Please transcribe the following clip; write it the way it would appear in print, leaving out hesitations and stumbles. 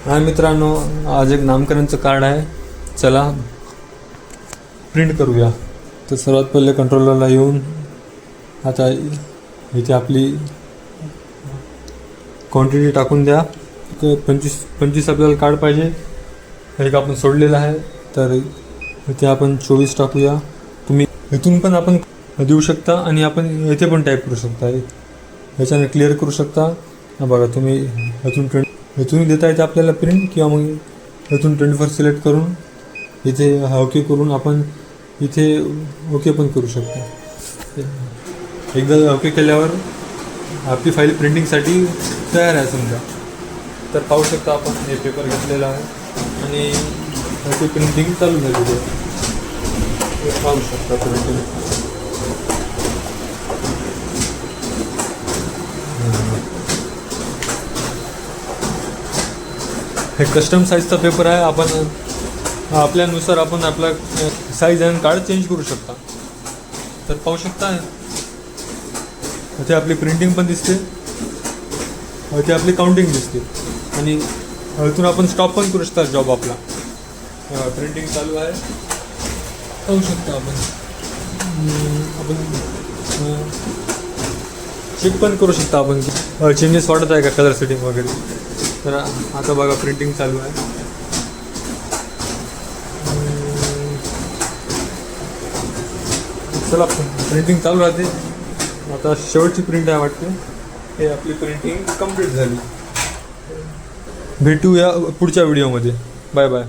हाय मित्रांनो, आज एक नामकरणचं कार्ड आहे. चला प्रिंट करूया. तर सर्वात पहिले कंट्रोलरला येऊन आता इथे आपली क्वांटिटी टाकून द्या. 25 आपल्याला कार्ड पाहिजे. एक आपण सोडलेलं आहे, तर इथे आपण 24 टाकूया. तुम्ही इथून पण आपण देऊ शकता आणि आपण इथे पण टाईप करू शकता. ह्याच्याने क्लिअर करू शकता. बघा, तुम्ही इथून देता येते आपल्याला प्रिंट, किंवा मग इथून 24 सिलेक्ट करून इथे ओके करून आपण इथे ओके पण करू शकता. एकदा ओके केल्यावर आपली फाईल प्रिंटिंगसाठी तयार आहे समजा. तर पाहू शकता आपण हे पेपर घेतलेला आहे आणि त्याची प्रिंटिंग चालू झालेली आहे. पाहू शकता प्रिंटिंग. हे कस्टम साईजचा पेपर आहे. आपण आपल्यानुसार आपण आपला साईज आणि कार्ड चेंज करू शकता. तर पाहू शकता इथे आपली प्रिंटिंग पण दिसते, इथे आपली काउंटिंग दिसते आणि इथून आपण स्टॉप पण करू शकता जॉब आपला. प्रिंटिंग चालू आहे, पाहू शकता आपण चेक पण करू शकता आपण की चेंजेस वाटत आहे का, कलर सेटिंग वगैरे. तर आता बघा प्रिंटिंग चालू आहे. चला, प्रिंटिंग चालू राहते. आता शेवटची प्रिंट आहे वाटते. हे आपली प्रिंटिंग कंप्लीट झाली. भेटूया पुढच्या व्हिडिओमध्ये. Bye bye.